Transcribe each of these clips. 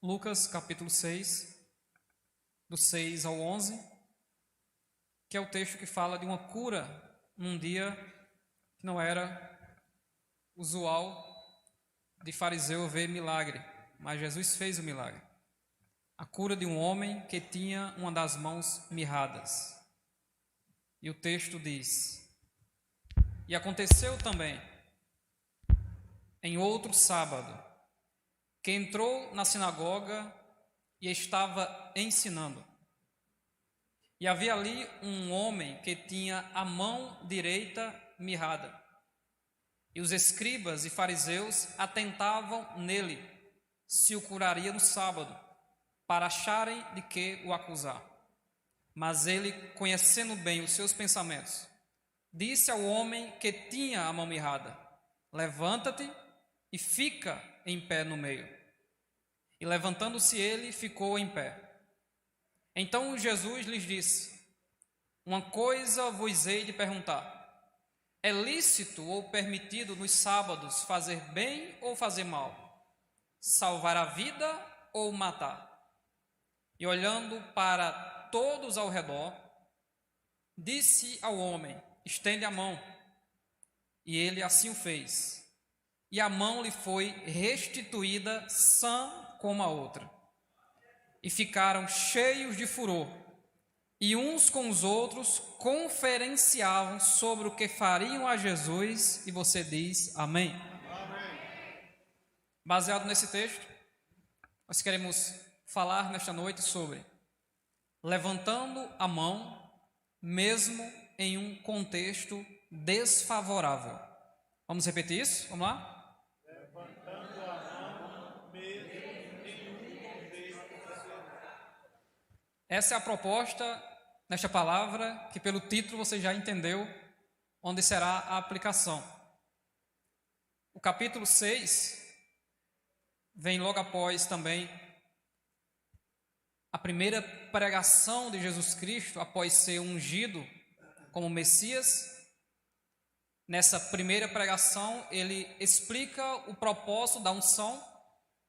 Lucas capítulo 6, do 6 ao 11, que é o texto que fala de uma cura num dia que não era usual de fariseu ver milagre, mas Jesus fez o milagre. A cura de um homem que tinha uma das mãos mirradas. E o texto diz: E aconteceu também, em outro sábado, que entrou na sinagoga e estava ensinando. E havia ali um homem que tinha a mão direita mirrada. E os escribas e fariseus atentavam nele, se o curaria no sábado, para acharem de que o acusar. Mas ele, conhecendo bem os seus pensamentos, disse ao homem que tinha a mão mirrada: Levanta-te e fica em pé no meio. E levantando-se ele, ficou em pé. Então Jesus lhes disse: Uma coisa vos hei de perguntar: é lícito ou permitido nos sábados fazer bem ou fazer mal? Salvar a vida ou matar? E olhando para todos ao redor, disse ao homem: Estende a mão. E ele assim o fez. E a mão lhe foi restituída sã como a outra. E ficaram cheios de furor, e uns com os outros conferenciavam sobre o que fariam a Jesus, e você diz amém. Amém. Baseado nesse texto, nós queremos falar nesta noite sobre levantando a mão, mesmo em um contexto desfavorável. Vamos repetir isso? Vamos lá? Levantando a mão, mesmo em um contexto desfavorável. Essa é a proposta nesta palavra, que pelo título você já entendeu onde será a aplicação. O capítulo 6 vem logo após também a primeira pregação de Jesus Cristo após ser ungido como Messias. Nessa primeira pregação, ele explica o propósito da unção,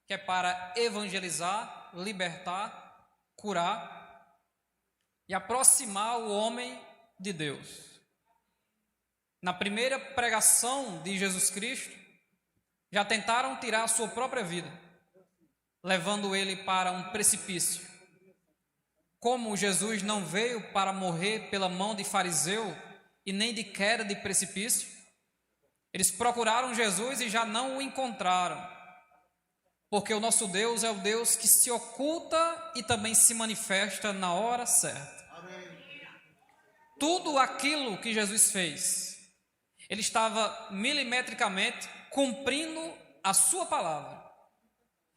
que é para evangelizar, libertar, curar e aproximar o homem de Deus. Na primeira pregação de Jesus Cristo, já tentaram tirar a sua própria vida, levando ele para um precipício. Como Jesus não veio para morrer pela mão de fariseu e nem de queda de precipício, eles procuraram Jesus e já não o encontraram, porque o nosso Deus é o Deus que se oculta e também se manifesta na hora certa. Tudo aquilo que Jesus fez, ele estava milimetricamente cumprindo a sua palavra.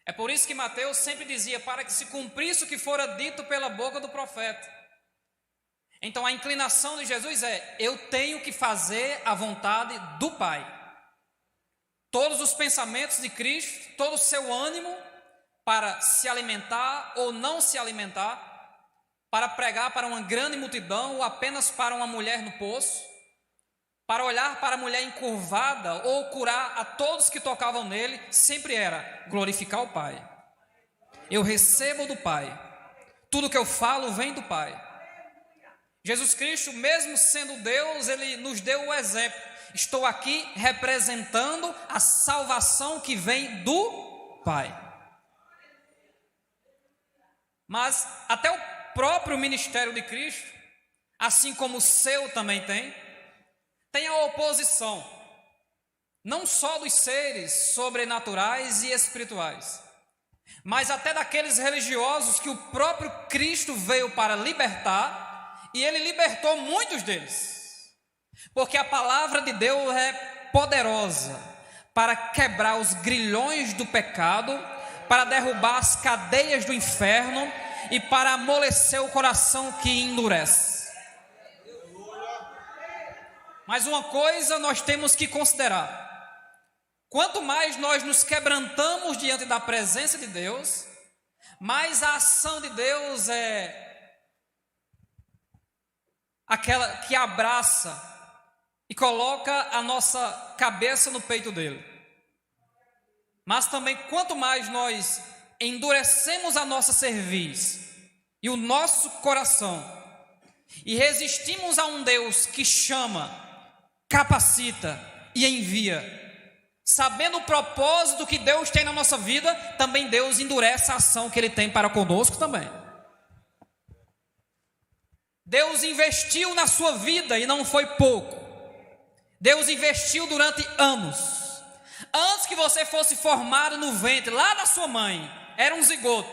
É por isso que Mateus sempre dizia: para que se cumprisse o que fora dito pela boca do profeta. Então a inclinação de Jesus é: eu tenho que fazer a vontade do Pai. Todos os pensamentos de Cristo, todo o seu ânimo para se alimentar ou não se alimentar, para pregar para uma grande multidão ou apenas para uma mulher no poço, para olhar para a mulher encurvada ou curar a todos que tocavam nele, sempre era glorificar o Pai. Eu recebo do Pai, tudo que eu falo vem do Pai. Jesus Cristo, mesmo sendo Deus, ele nos deu o exemplo: estou aqui representando a salvação que vem do Pai. Mas até o próprio ministério de Cristo, assim como o seu também tem a oposição, não só dos seres sobrenaturais e espirituais, mas até daqueles religiosos que o próprio Cristo veio para libertar, e ele libertou muitos deles, porque a palavra de Deus é poderosa para quebrar os grilhões do pecado, para derrubar as cadeias do inferno e para amolecer o coração que endurece. Mas uma coisa nós temos que considerar: quanto mais nós nos quebrantamos diante da presença de Deus, mais a ação de Deus é aquela que abraça e coloca a nossa cabeça no peito dele. Mas também quanto mais nós endurecemos a nossa cerviz e o nosso coração e resistimos a um Deus que chama, capacita e envia, sabendo o propósito que Deus tem na nossa vida, também Deus endurece a ação que Ele tem para conosco também. Deus investiu na sua vida e não foi pouco. Deus investiu durante anos. Antes que você fosse formado no ventre, lá da sua mãe, era um zigoto,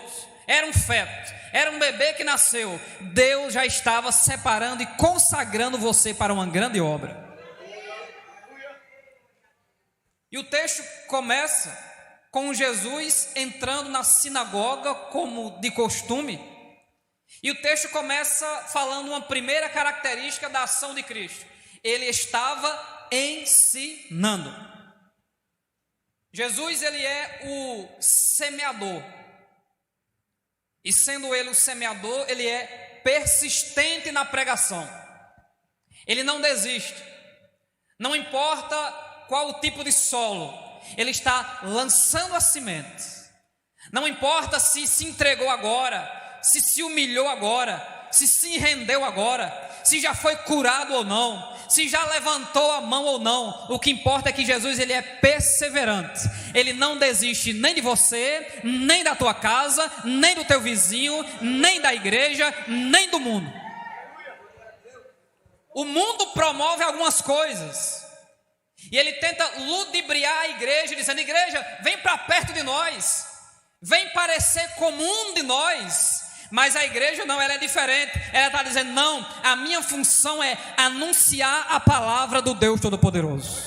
era um feto, era um bebê que nasceu. Deus já estava separando e consagrando você para uma grande obra. E o texto começa com Jesus entrando na sinagoga como de costume. E o texto começa falando uma primeira característica da ação de Cristo. Ele estava ensinando. Jesus, ele é o semeador. E sendo ele o semeador, ele é persistente na pregação. Ele não desiste. Não importa qual o tipo de solo, ele está lançando a semente. Não importa se entregou agora, se humilhou agora, se rendeu agora, se já foi curado ou não, se já levantou a mão ou não. O que importa é que Jesus, ele é perseverante. Ele não desiste nem de você, nem da tua casa, nem do teu vizinho, nem da igreja, nem do mundo. O mundo promove algumas coisas e ele tenta ludibriar a igreja, dizendo: igreja, vem para perto de nós, vem parecer como um de nós. Mas a igreja não, ela é diferente. Ela está dizendo: não, a minha função é anunciar a palavra do Deus Todo-Poderoso.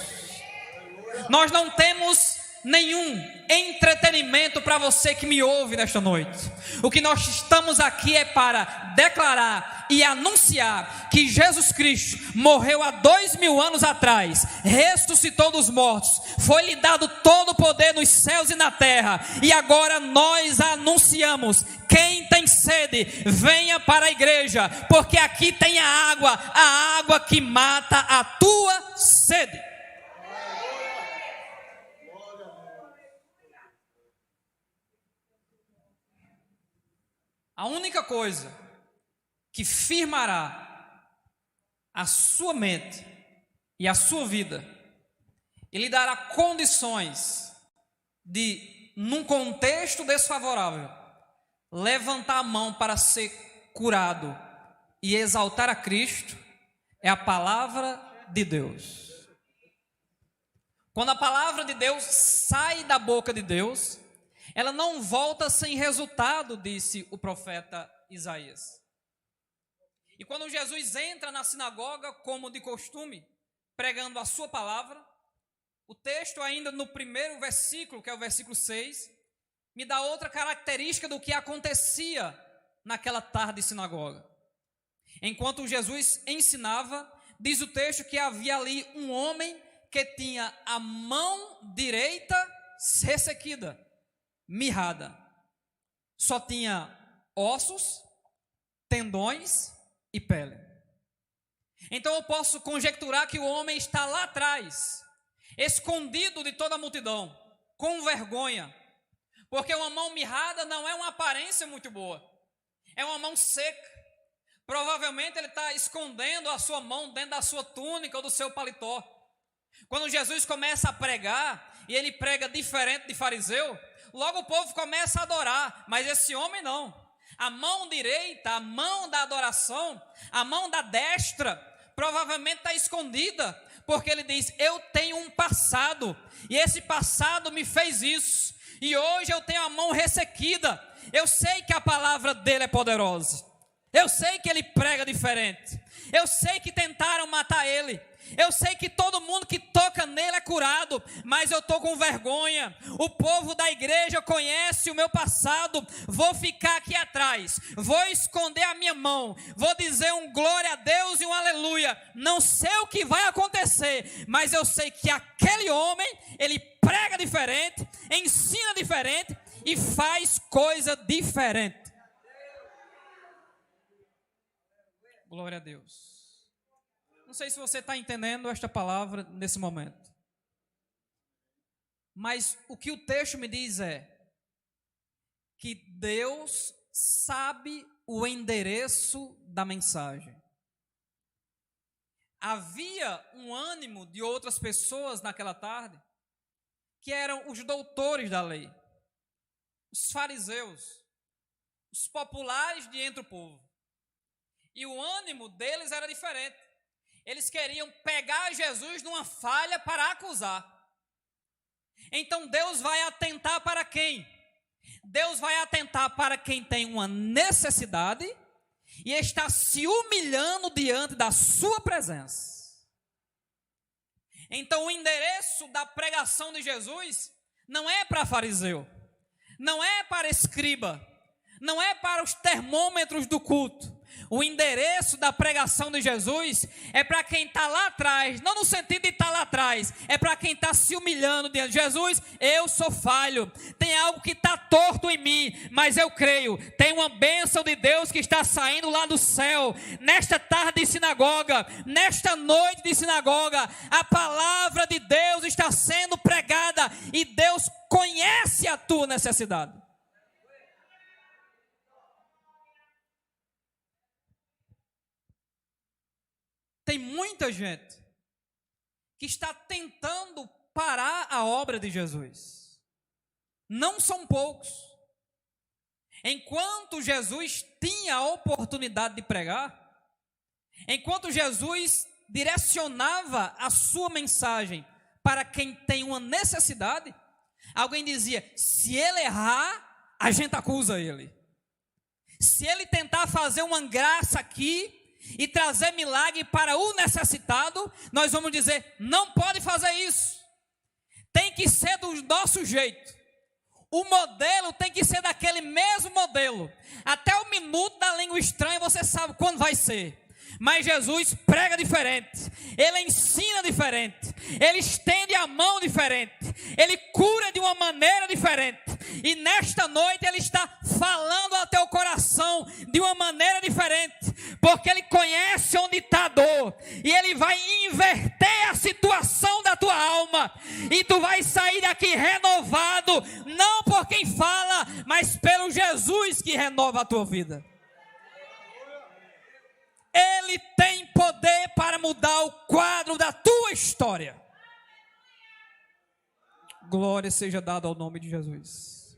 Nós não temos nenhum entretenimento para você que me ouve nesta noite. O que nós estamos aqui é para declarar e anunciar que Jesus Cristo morreu há 2000 anos atrás, ressuscitou dos mortos, foi-lhe dado todo o poder nos céus e na terra, e agora nós anunciamos: quem tem sede, venha para a igreja, porque aqui tem a água que mata a tua sede. A única coisa que firmará a sua mente e a sua vida e lhe dará condições de, num contexto desfavorável, levantar a mão para ser curado e exaltar a Cristo, é a palavra de Deus. Quando a palavra de Deus sai da boca de Deus, ela não volta sem resultado, disse o profeta Isaías. E quando Jesus entra na sinagoga, como de costume, pregando a sua palavra, o texto ainda no primeiro versículo, que é o versículo 6, me dá outra característica do que acontecia naquela tarde de sinagoga. Enquanto Jesus ensinava, diz o texto que havia ali um homem que tinha a mão direita ressequida, mirrada. Só tinha ossos, tendões e pele. Então eu posso conjecturar que o homem está lá atrás, escondido de toda a multidão, com vergonha, porque uma mão mirrada não é uma aparência muito boa, é uma mão seca. Provavelmente ele está escondendo a sua mão dentro da sua túnica ou do seu paletó. Quando Jesus começa a pregar, e ele prega diferente de fariseu, logo o povo começa a adorar, mas esse homem não. A mão direita, a mão da adoração, a mão da destra, provavelmente está escondida, porque ele diz: eu tenho um passado, e esse passado me fez isso, e hoje eu tenho a mão ressequida. Eu sei que a palavra dele é poderosa, eu sei que ele prega diferente, eu sei que tentaram matar ele, eu sei que todo mundo que toca nele é curado, mas eu estou com vergonha. O povo da igreja conhece o meu passado. Vou ficar aqui atrás, vou esconder a minha mão, vou dizer um glória a Deus e um aleluia. Não sei o que vai acontecer, mas eu sei que aquele homem, ele prega diferente, ensina diferente e faz coisa diferente. Glória a Deus. Não sei se você está entendendo esta palavra nesse momento, mas o que o texto me diz é: que Deus sabe o endereço da mensagem. Havia um ânimo de outras pessoas naquela tarde, que eram os doutores da lei, os fariseus, os populares de entre o povo. E o ânimo deles era diferente. Eles queriam pegar Jesus numa falha para acusar. Então Deus vai atentar para quem? Deus vai atentar para quem tem uma necessidade e está se humilhando diante da sua presença. Então o endereço da pregação de Jesus não é para fariseu, não é para escriba, não é para os termômetros do culto. O endereço da pregação de Jesus é para quem está lá atrás, não no sentido de estar lá atrás, é para quem está se humilhando diante de Jesus. Eu sou falho, tem algo que está torto em mim, mas eu creio, tem uma bênção de Deus que está saindo lá do céu, nesta tarde de sinagoga, nesta noite de sinagoga, a palavra de Deus está sendo pregada e Deus conhece a tua necessidade. Tem muita gente que está tentando parar a obra de Jesus. Não são poucos. Enquanto Jesus tinha a oportunidade de pregar, enquanto Jesus direcionava a sua mensagem para quem tem uma necessidade, alguém dizia: se ele errar, a gente acusa ele. Se ele tentar fazer uma graça aqui e trazer milagre para o necessitado, nós vamos dizer: não pode fazer isso, tem que ser do nosso jeito, o modelo tem que ser daquele mesmo modelo, até o minuto da língua estranha você sabe quando vai ser. Mas Jesus prega diferente, Ele ensina diferente, Ele estende a mão diferente, Ele cura de uma maneira diferente. E nesta noite Ele está falando ao teu coração de uma maneira diferente, porque Ele conhece onde está a dor, e Ele vai inverter a situação da tua alma, e tu vai sair daqui renovado, não por quem fala, mas pelo Jesus que renova a tua vida. Ele tem poder para mudar o quadro da tua história. Glória seja dada ao nome de Jesus.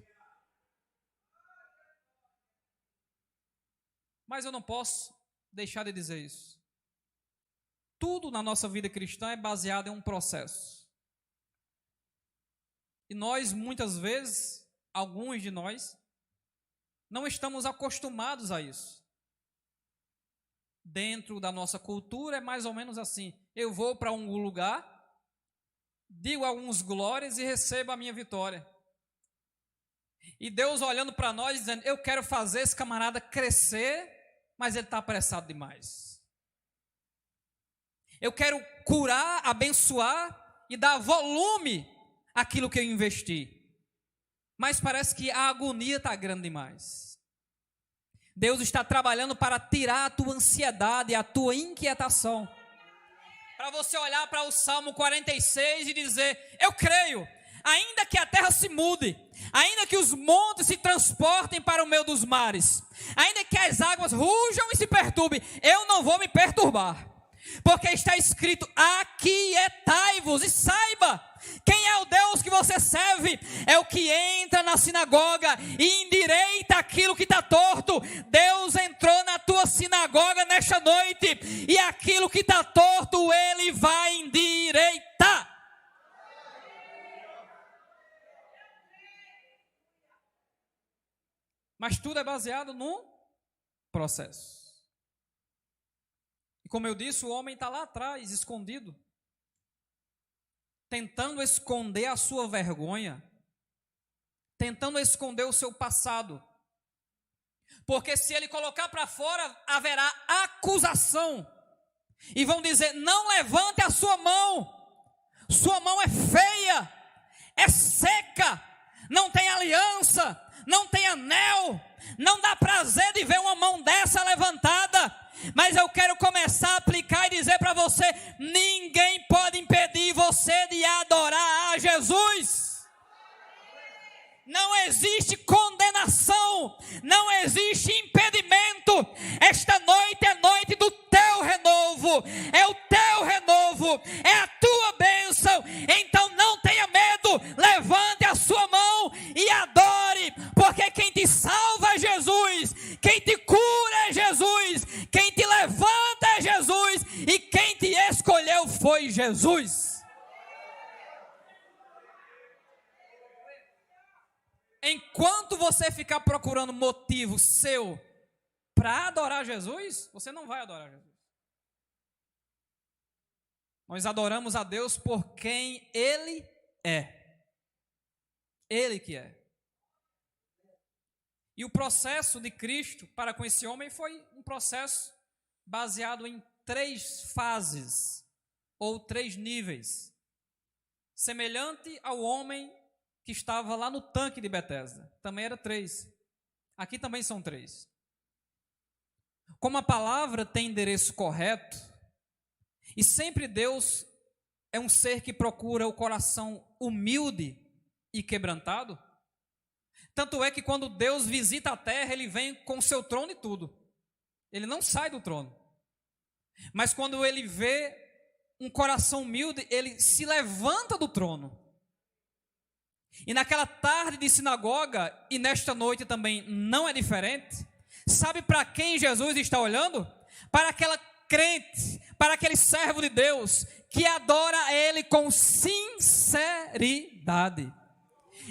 Mas eu não posso deixar de dizer isso. Tudo na nossa vida cristã é baseado em um processo. E nós, muitas vezes, alguns de nós, não estamos acostumados a isso. Dentro da nossa cultura é mais ou menos assim: eu vou para um lugar, digo alguns glórias e recebo a minha vitória. E Deus olhando para nós dizendo: eu quero fazer esse camarada crescer, mas ele está apressado demais. Eu quero curar, abençoar e dar volume àquilo que eu investi, mas parece que a agonia está grande demais. Deus está trabalhando para tirar a tua ansiedade, a tua inquietação. Para você olhar para o Salmo 46 e dizer: eu creio, ainda que a terra se mude, ainda que os montes se transportem para o meio dos mares, ainda que as águas rujam e se perturbem, eu não vou me perturbar. Porque está escrito: aquietai-vos e saiba quem é o Deus que você serve. É o que entra na sinagoga e endireita aquilo que está torto. Deus entrou na tua sinagoga nesta noite, e aquilo que está torto Ele vai endireitar. Mas tudo é baseado num processo. E como eu disse, o homem está lá atrás, escondido, tentando esconder a sua vergonha, tentando esconder o seu passado. Porque se ele colocar para fora, haverá acusação. E vão dizer: não levante a sua mão é feia, é seca, não tem aliança, não tem anel, não dá prazer de ver uma mão dessa levantada. Mas eu quero começar a aplicar e dizer para você: ninguém pode impedir você de adorar a Jesus. não existe condenação, não existe impedimento. Esta noite é noite do teu renovo, é o teu renovo, é a tua bênção. Então não tenha medo, levante a sua mão e adore, porque quem te salva é Jesus, quem te cura é Jesus, quem te levanta é Jesus e quem te escolheu foi Jesus. Enquanto você ficar procurando motivo seu para adorar Jesus, você não vai adorar Jesus. Nós adoramos a Deus por quem Ele é. Ele que é. E o processo de Cristo para com esse homem foi um processo baseado em 3 fases, ou 3 níveis. Semelhante ao homem que estava lá no tanque de Betesda. Também era 3. Aqui também são 3. Como a palavra tem endereço correto, e sempre Deus é um ser que procura o coração humilde e quebrantado, tanto é que quando Deus visita a terra, Ele vem com o seu trono e tudo. Ele não sai do trono. Mas quando Ele vê um coração humilde, Ele se levanta do trono. E naquela tarde de sinagoga, e nesta noite também não é diferente, sabe para quem Jesus está olhando? Para aquela crente, para aquele servo de Deus, que adora a Ele com sinceridade.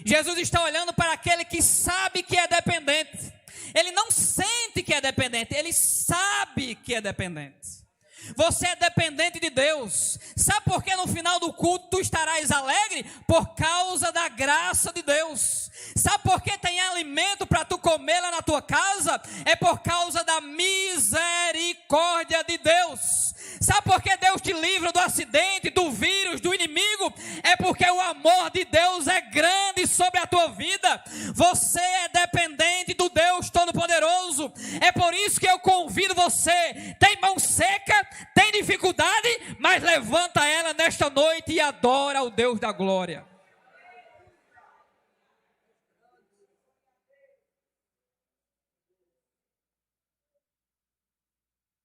Jesus está olhando para aquele que sabe que é dependente. Ele não sente que é dependente, ele sabe que é dependente. Você é dependente de Deus. Sabe por que no final do culto tu estarás alegre? Por causa da graça de Deus. Sabe por que tem alimento para tu comer lá na tua casa? É por causa da misericórdia de Deus. Sabe por que Deus te livra do acidente, do vírus, do inimigo? É porque o amor de Deus é grande sobre a tua vida. Você é dependente do Deus Todo-Poderoso. É por isso que eu convido você. Tem mão seca, tem dificuldade, mas levanta ela nesta noite e adora o Deus da glória.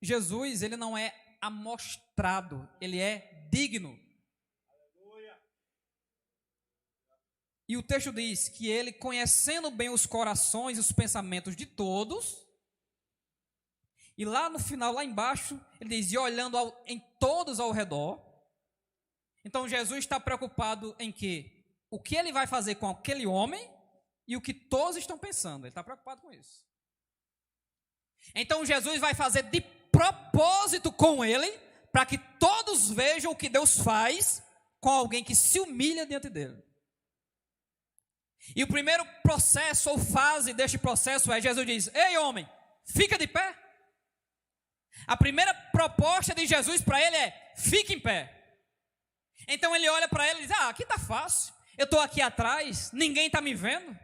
Jesus, ele não é amostrado, ele é digno. E o texto diz que ele, conhecendo bem os corações e os pensamentos de todos, e lá no final, lá embaixo, ele diz, e olhando em todos ao redor. Então Jesus está preocupado em quê? O que ele vai fazer com aquele homem e o que todos estão pensando. Ele está preocupado com isso. Então Jesus vai fazer de propósito com ele, para que todos vejam o que Deus faz com alguém que se humilha diante dele. E o primeiro processo ou fase deste processo é, Jesus diz, ei homem, fica de pé. A primeira proposta de Jesus para ele é, fique em pé. Então ele olha para ele e diz, aqui está fácil, eu estou aqui atrás, ninguém está me vendo.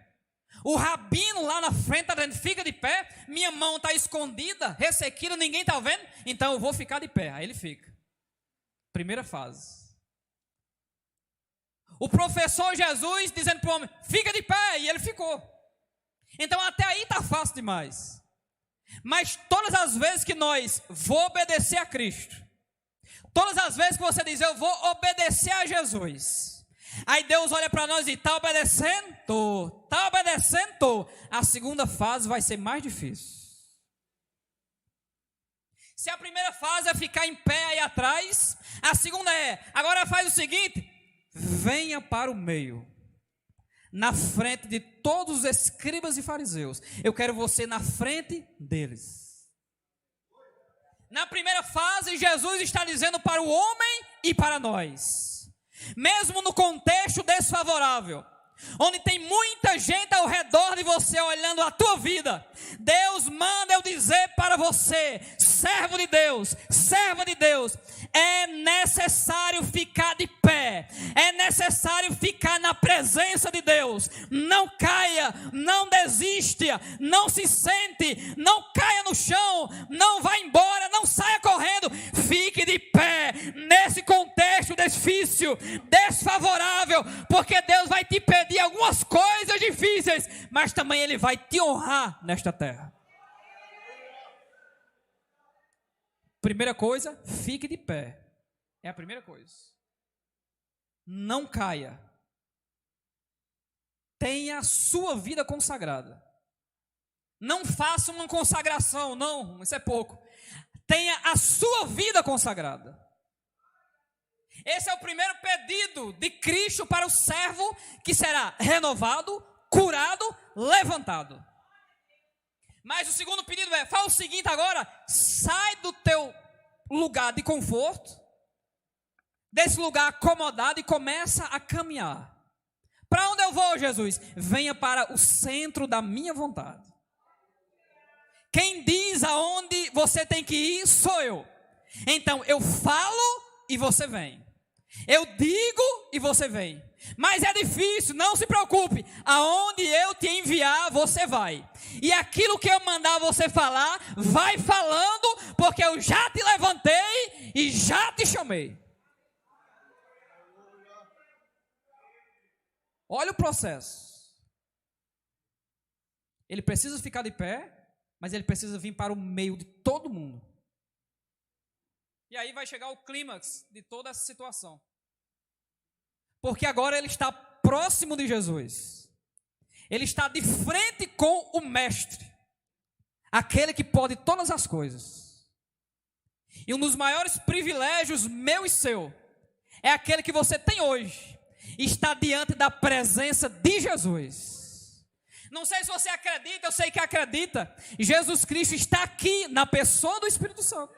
O rabino lá na frente está dizendo, fica de pé, minha mão está escondida, ressequida, ninguém está vendo, então eu vou ficar de pé. Aí ele fica. Primeira fase. O professor Jesus dizendo para o homem, fica de pé, e ele ficou. Então até aí está fácil demais. Mas todas as vezes que nós vou obedecer a Cristo, todas as vezes que você diz, eu vou obedecer a Jesus, aí Deus olha para nós e está obedecendo? Está obedecendo? A segunda fase vai ser mais difícil. Se a primeira fase é ficar em pé aí atrás, a segunda é, agora faz o seguinte, venha para o meio, na frente de todos os escribas e fariseus. Eu quero você na frente deles. Na primeira fase, Jesus está dizendo para o homem e para nós, mesmo no contexto desfavorável, onde tem muita gente ao redor de você olhando a tua vida, Deus manda eu dizer para você, servo de Deus, serva de Deus, é necessário ficar de pé, é necessário ficar na presença de Deus. Não caia, não desista, não se sente, não caia no chão, não vá embora, não saia correndo, fique de pé nesse contexto difícil, desfavorável, porque Deus vai te pedir algumas coisas difíceis, mas também Ele vai te honrar nesta terra. Primeira coisa, fique de pé. É a primeira coisa. Não caia. Tenha a sua vida consagrada. Não faça uma consagração, não, isso é pouco. Tenha a sua vida consagrada. Esse é o primeiro pedido de Cristo para o servo que será renovado, curado, levantado. Mas o segundo pedido faz o seguinte agora: sai do teu lugar de conforto, desse lugar acomodado, e começa a caminhar. Para onde eu vou, Jesus? Venha para o centro da minha vontade. Quem diz aonde você tem que ir sou eu. Então eu falo e você vem. Eu digo e você vem. Mas é difícil, não se preocupe. Aonde eu te enviar, você vai. E aquilo que eu mandar você falar, vai falando, porque eu já te levantei e já te chamei. Olha o processo. Ele precisa ficar de pé, mas ele precisa vir para o meio de todo mundo. E aí vai chegar o clímax de toda essa situação. Porque agora ele está próximo de Jesus. Ele está de frente com o Mestre. Aquele que pode todas as coisas. E um dos maiores privilégios meu e seu é aquele que você tem hoje. Está diante da presença de Jesus. Não sei se você acredita, eu sei que acredita. Jesus Cristo está aqui na pessoa do Espírito Santo.